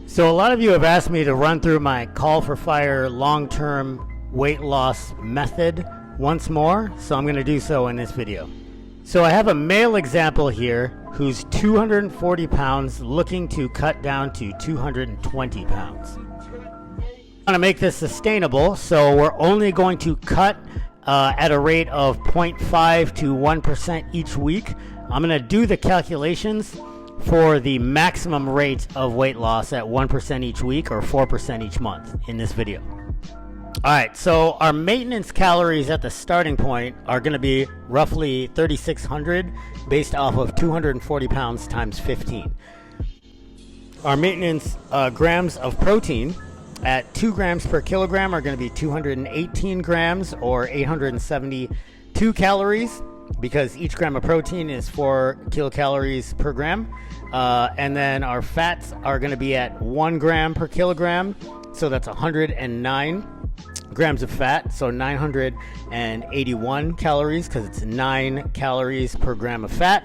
So a lot of you have asked me to run through my call for fire long-term weight loss method once more, so I'm going to do so in this video. So I have a male example here who's 240 pounds looking to cut down to 220 pounds. I'm going to make this sustainable, so we're only going to cut at a rate of 0.5 to 1% each week. I'm going to do the calculations for the maximum rate of weight loss at 1% each week or 4% each month in this video. Alright, so our maintenance calories at the starting point are going to be roughly 3,600 based off of 240 pounds times 15. Our maintenance grams of protein at 2 grams per kilogram are going to be 218 grams or 872 calories because each gram of protein is 4 kilocalories per gram. And then our fats are going to be at 1 gram per kilogram, so that's 109 grams of fat, so 981 calories because it's 9 calories per gram of fat,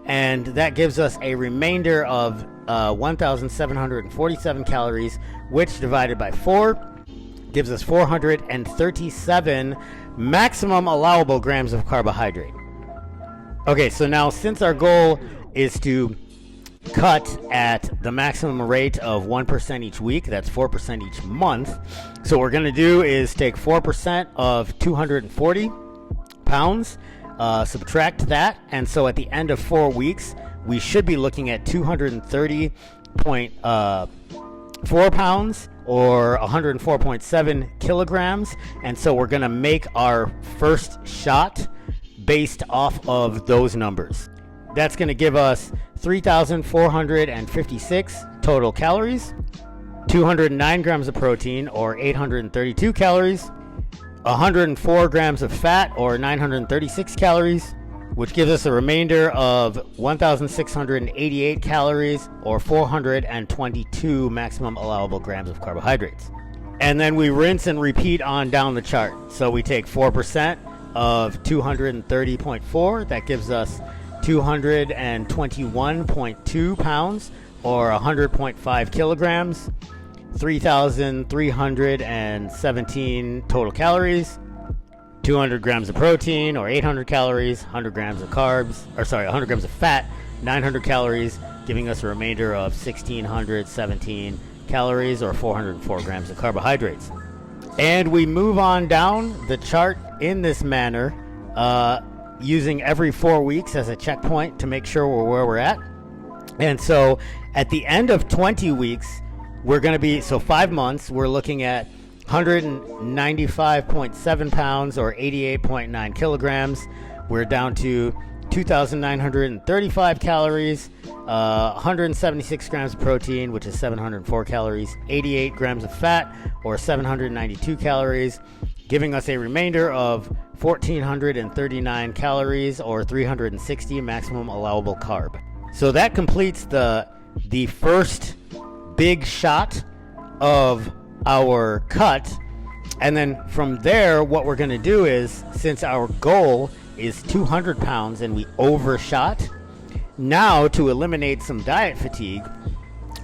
and that gives us a remainder of 1,747 calories, which divided by 4 gives us 437 maximum allowable grams of carbohydrate. Okay, so now since our goal is to cut at the maximum rate of 1% each week, that's 4% each month. So what we're going to do is take 4% of 240 pounds, subtract that, and so at the end of 4 weeks, we should be looking at 230.4 pounds or 104.7 kilograms, and so we're going to make our first shot based off of those numbers. That's going to give us 3,456 total calories, 209 grams of protein or 832 calories, 104 grams of fat or 936 calories, which gives us a remainder of 1,688 calories or 422 maximum allowable grams of carbohydrates. And then we rinse and repeat on down the chart. So we take 4% of 230.4, that gives us 221.2 pounds or 100.5 kilograms, 3,317 total calories, 200 grams of protein or 800 calories, 100 grams of carbs, 100 grams of fat, 900 calories, giving us a remainder of 1,617 calories or 404 grams of carbohydrates. And we move on down the chart in this manner, using every 4 weeks as a checkpoint to make sure we're where we're at. And so at the end of 20 weeks, we're going to be, so 5 months, we're looking at 195.7 pounds or 88.9 kilograms. We're down to 2,935 calories, 176 grams of protein, which is 704 calories, 88 grams of fat or 792 calories, giving us a remainder of 1,439 calories or 360 maximum allowable carb. So that completes the first big shot of our cut. And then from there, what we're going to do is, since our goal is 200 pounds and we overshot, now to eliminate some diet fatigue,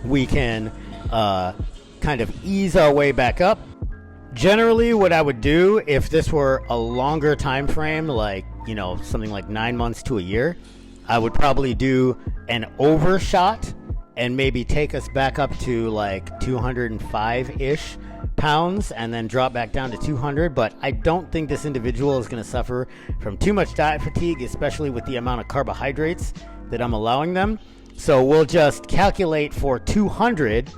we can kind of ease our way back up. Generally, what I would do if this were a longer time frame, like, something like 9 months to a year, I would probably do an overshot and maybe take us back up to like 205-ish pounds and then drop back down to 200. But I don't think this individual is going to suffer from too much diet fatigue, especially with the amount of carbohydrates that I'm allowing them. So we'll just calculate for 200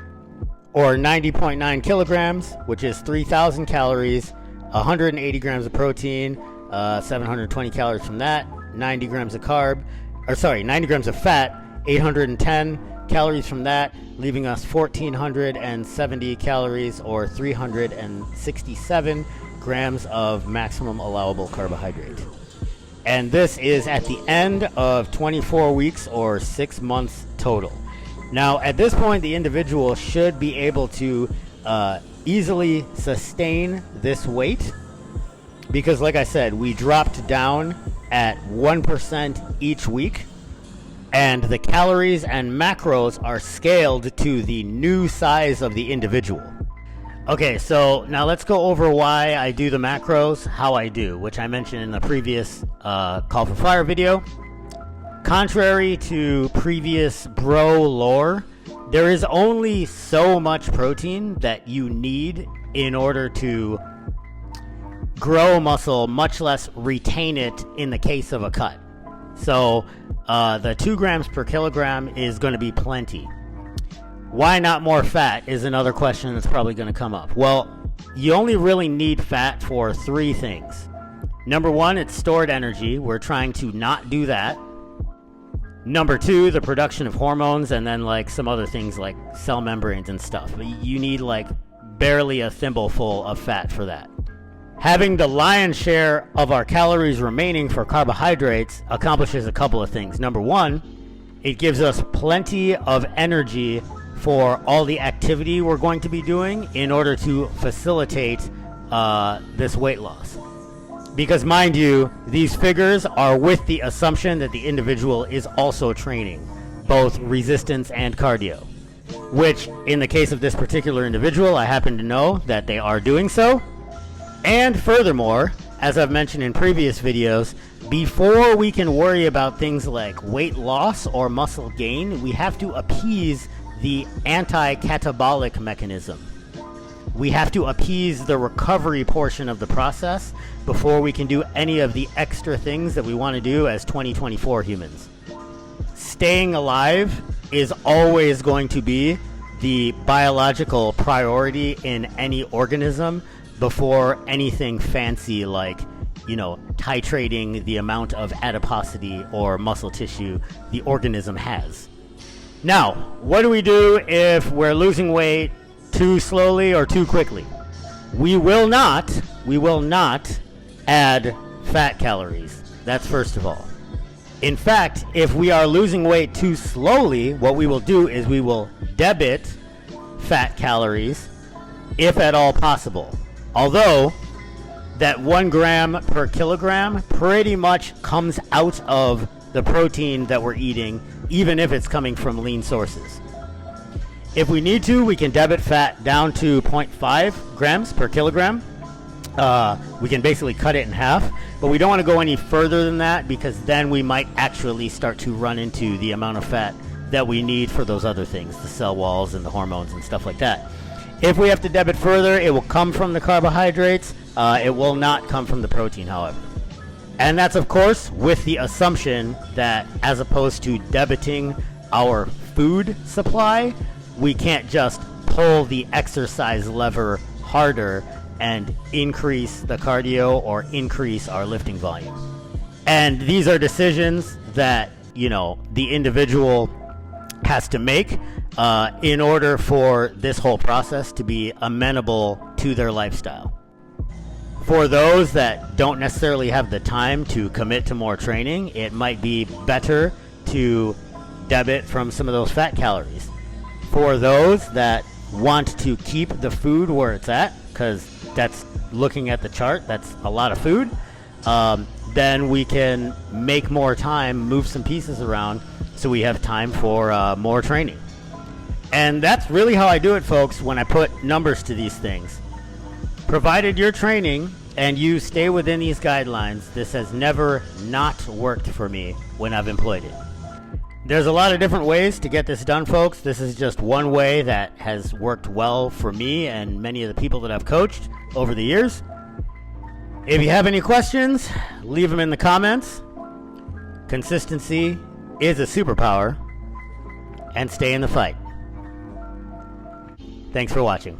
or 90.9 kilograms, which is 3,000 calories, 180 grams of protein, 720 calories from that, 90 grams of 90 grams of fat, 810 calories from that, leaving us 1,470 calories or 367 grams of maximum allowable carbohydrate. And this is at the end of 24 weeks or 6 months total. Now, at this point, the individual should be able to easily sustain this weight because, like I said, we dropped down at 1% each week. And the calories and macros are scaled to the new size of the individual. Okay, so now let's go over why I do the macros, how I do, which I mentioned in the previous Call for Fire video. Contrary to previous bro lore, there is only so much protein that you need in order to grow muscle, much less retain it in the case of a cut. So the 2 grams per kilogram is going to be plenty. Why not more fat is another question that's probably going to come up. Well, you only really need fat for 3 things. Number 1, it's stored energy. We're trying to not do that. Number 2, the production of hormones, and then like some other things like cell membranes and stuff. You need like barely a thimbleful of fat for that. Having the lion's share of our calories remaining for carbohydrates accomplishes a couple of things. Number 1, it gives us plenty of energy for all the activity we're going to be doing in order to facilitate this weight loss. Because mind you, these figures are with the assumption that the individual is also training both resistance and cardio, which in the case of this particular individual, I happen to know that they are doing so. And furthermore, as I've mentioned in previous videos, before we can worry about things like weight loss or muscle gain, we have to appease the anti-catabolic mechanism. We have to appease the recovery portion of the process before we can do any of the extra things that we want to do as 2024 humans. Staying alive is always going to be the biological priority in any organism before anything fancy like, titrating the amount of adiposity or muscle tissue the organism has. Now, what do we do if we're losing weight too slowly or too quickly? We will not add fat calories. That's first of all. In fact, if we are losing weight too slowly, what we will do is we will debit fat calories if at all possible. Although that 1 gram per kilogram pretty much comes out of the protein that we're eating, even if it's coming from lean sources. If we need to, we can debit fat down to 0.5 grams per kilogram. We can basically cut it in half, but we don't want to go any further than that because then we might actually start to run into the amount of fat that we need for those other things, the cell walls and the hormones and stuff like that. If we have to debit further, it will come from the carbohydrates. It will not come from the protein, however. And that's, of course, with the assumption that as opposed to debiting our food supply, we can't just pull the exercise lever harder and increase the cardio or increase our lifting volume. And these are decisions that, the individual has to make in order for this whole process to be amenable to their lifestyle. For those that don't necessarily have the time to commit to more training, it might be better to debit from some of those fat calories. For those that want to keep the food where it's at, because that's looking at the chart, that's a lot of food, then we can make more time, move some pieces around so we have time for more training. And that's really how I do it, folks, when I put numbers to these things. Provided you're training and you stay within these guidelines, this has never not worked for me when I've employed it. There's a lot of different ways to get this done, folks. This is just one way that has worked well for me and many of the people that I've coached over the years. If you have any questions, leave them in the comments. Consistency is a superpower, and stay in the fight. Thanks for watching.